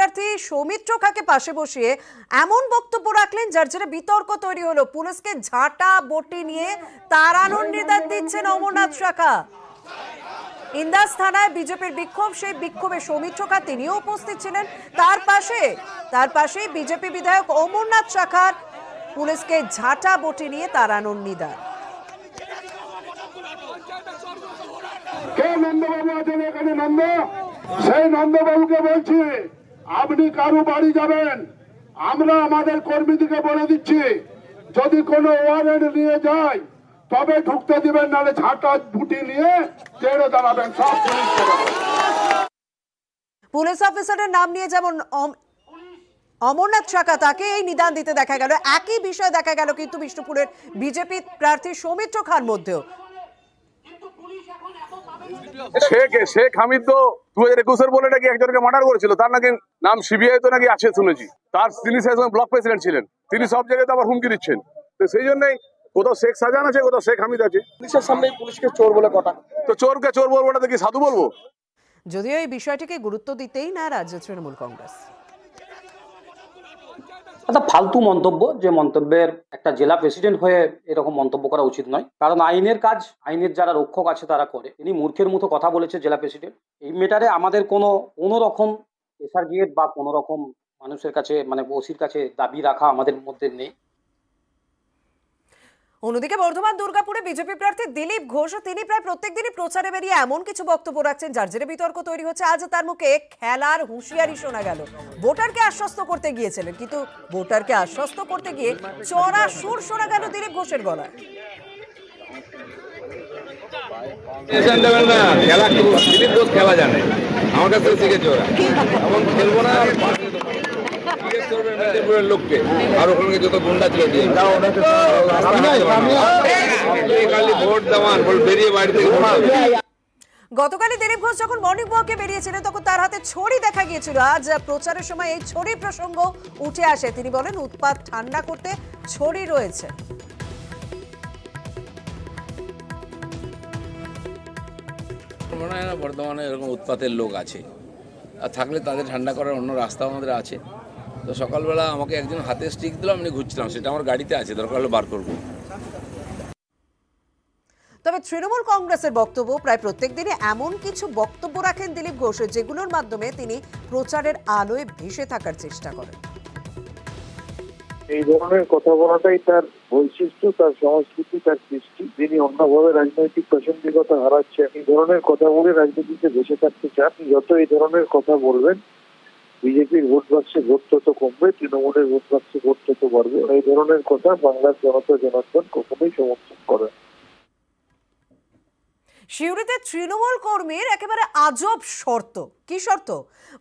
প্রার্থী সৌমিত্র খাঁকে পাশে বসিয়ে এমন বক্তব্য রাখলেন যার জেরে বিতর্ক তৈরি হলো। পুলিশকে ঝাঁটা বটি নিয়ে তাড়ানোর নির্দেশ দিচ্ছেন অমরনাথ শাখা। ইন্দাস থানায় বিজেপির বিক্ষোভ, সেই বিক্ষোভে সৌমিত্র খাঁ তিনিও উপস্থিত ছিলেন। তার পাশে বিজেপি বিধায়ক অমরনাথ শাখার পুলিশকে ঝাঁটা বটি নিয়ে তাড়ানোর নির্দেশ। নন্দবাবু আছেন এখানে, সেই নন্দবাবুকে বলছি, আপনি কারো বাড়ি যাবেন, আমরা আমাদের কর্মীদেরকে বলে দিচ্ছি যদি কোনো ওয়ারেন্ট নিয়ে যায় তবে ঢুকতে দিবেন, নাহলে ঝাঁটা বুটি নিয়ে তেড়ে দাঁড়াবেন সব পুলিশ। পুলিশ অফিসারের নাম নিয়ে যেমন অমরনাথ শাখা, তাকে এই নিদান দিতে দেখা গেল। একই বিষয় দেখা গেল কিন্তু বিষ্ণুপুরের বিজেপি প্রার্থী সৌমিত্র খাঁর মধ্যেও। শেখ হামিদ তো 2021 বলে নাকি একজনকে মার্ডার করেছিল, তার নাকি নাম সিবিআই তো নাকি আছে শুনেছি। তিনি ব্লক প্রেসিডেন্ট ছিলেন, তিনি সব জায়গায় তো আবার হুমকি দিচ্ছেন। তো সেই জন্যই কোথাও শেখ শাহজাহান আছে, কোথাও শেখ হামিদ আছে। পুলিশের সামনে পুলিশকে চোর বলে কথা, তো চোরকে চোর বলবো না, কি সাধু বলবো? যদিও এই বিষয়টিকে গুরুত্ব দিতেই না রাজ্য তৃণমূল কংগ্রেস। ফালতু মন্তব্য, যে মন্তব্যের একটা জেলা প্রেসিডেন্ট হয়ে এরকম মন্তব্য করা উচিত নয়। কারণ আইনের কাজ আইনের যারা রক্ষক আছে তারা করে। তিনি মূর্খের মতো কথা বলেছে জেলা প্রেসিডেন্ট। এই মেটারে আমাদের কোনো রকম প্রেসার গিয়ে বা কোনো রকম মানুষের কাছে ওসির কাছে দাবি রাখা আমাদের মধ্যে নেই। অন্যদিকে বর্ধমান দুর্গাপুরে বিজেপি প্রার্থী দিলীপ ঘোষ, তিনি প্রায় প্রত্যেকদিনই প্রচারে বেরিয়ে এমন কিছু বক্তব্য রাখছেন যার জেরে বিতর্ক তৈরি হচ্ছে। আজ তার মুখে খেলার হুঁশিয়ারি শোনা গেল। ভোটারকে আশ্বস্ত করতে গিয়েছিলেন, কিন্তু ভোটারকে আশ্বস্ত করতে গিয়ে চড়া সুর শোনা গেল দিলীপ ঘোষের গলায়। খেলা জানে, আমার কাছে শিখেছে ওরা, এখন খেলবো না লোককে। আর ওখানে যত গুন্ডা ছিল ভোট দেওয়ান বেরিয়ে বাড়ি থেকে। গতকালই দিলীপ ঘোষ যখন মর্নিং ওয়াকে বেরিয়েছিলেন তখন তার হাতে ছড়ি দেখা গিয়েছিল। আজ প্রচারের সময় এই ছড়ি প্রসঙ্গ উঠে আসে। তিনি বলেন উৎপাত ঠান্ডা করতে ছড়ি রয়েছে। মনে হয় না বর্তমানে এরকম উৎপাতের লোক আছে, আর থাকলে তাদের ঠান্ডা করার অন্য রাস্তাও আমাদের আছে। তো সকালবেলা আমাকে একজন হাতে স্টিক দিল, আমি ঘুরছিলাম, সেটা আমার গাড়িতে আছে, দরকার হলে বার করবো। তবে তৃণমূল কংগ্রেসের বক্তব্য, প্রায় প্রত্যেক দিনে এমন কিছু বক্তব্য রাখেন দিলীপ ঘোষ যেগুলোর মাধ্যমে তিনি প্রচারের আলোয় ভেসে থাকার চেষ্টা করেন। এই ধরনের কথা বলাটাই তার বৈশিষ্ট্য, তার সংস্কৃতি, তার কৃষ্টি। তিনি অন্যভাবে রাজনৈতিক প্রাসঙ্গিকতা হারাচ্ছেন। এই ধরনের কথা বলে রাজনীতিতে ভেসে থাকতে চান। যত এই ধরনের কথা বলবেন বিজেপির ভোট বাক্সে ভোট তত কমবে, তৃণমূলের ভোট বাক্সে ভোট তত বাড়বে। এই ধরনের কথা বাংলার জনতা জনার্দন কখনোই সমর্থন করে না। সিউড়িতে তৃণমূল কর্মীর একেবারে আজব শর্ত। কি শর্ত?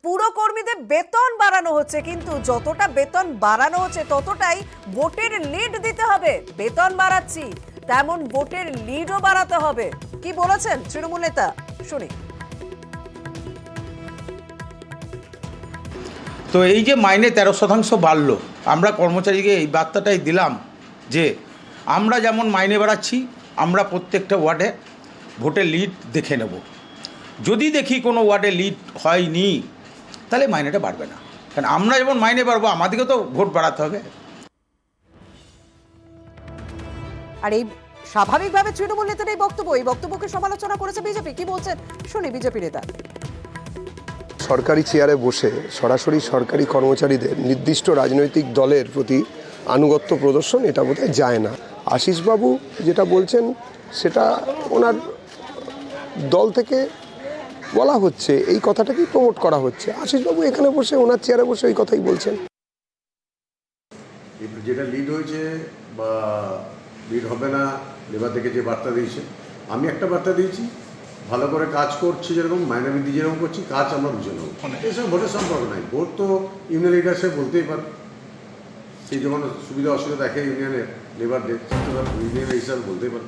পুরো কর্মীদের বেতন বাড়ানো হচ্ছে, কিন্তু যতটা বেতন বাড়ানো হচ্ছে ততটাই ভোটের লিড দিতে হবে। বেতন বাড়াচ্ছি, তেমন ভোটের লিডও বাড়াতে হবে। কি বলেছেন তৃণমূল নেতা, শুনি। তো এই যে মাইনে 13% বাড়লো, আমরা কর্মচারীকে এই বার্তাটাই দিলাম যে আমরা যেমন মাইনে বাড়াচ্ছি, আমরা প্রত্যেকটা ওয়ার্ডে ভোটে লিড দেখে নেব। যদি দেখি কোনো ওয়ার্ডে লিড হয়নি তাহলে মাইনেটা বাড়বে না। কারণ আমরা যেমন মাইনে বাড়বো, আমাদেরকে তো ভোট বাড়াতে হবে। আর এই স্বাভাবিকভাবে তৃণমূল নেতার এই বক্তব্যকে সমালোচনা করেছে বিজেপি। কি বলছেন শুনি বিজেপি নেতা। সরকারি চেয়ারে বসে সরাসরি সরকারি কর্মচারীদের নির্দিষ্ট রাজনৈতিক দলের প্রতি আনুগত্য প্রদর্শন, এটা বোধহয় যায় না। আশিসবাবু যেটা বলছেন সেটা ওনার দল থেকে বলা হচ্ছে, এই কথাটাকেই প্রমোট করা হচ্ছে। আশিসবাবু এখানে বসে ওনার চেয়ারে বসে এই কথাই বলছেন। যেটা লিড হয়েছে বা লিড হবে না, লেবার থেকে যে বার্তা দিয়েছে, আমি একটা বার্তা দিয়েছি, ভালো করে কাজ করছি, যেরকম মাইনে বৃদ্ধি যেরকম করছি, কাজ আমরা বুঝে নেব। এসব ভোটের সম্পর্ক নাই। ভোট তো ইউনিয়ন লিডার সে বলতেই পারে, সেই যখন সুবিধা অসুবিধা দেখে ইউনিয়নের লেবারদের, ইউনিয়নের হিসাবে বলতেই পারে।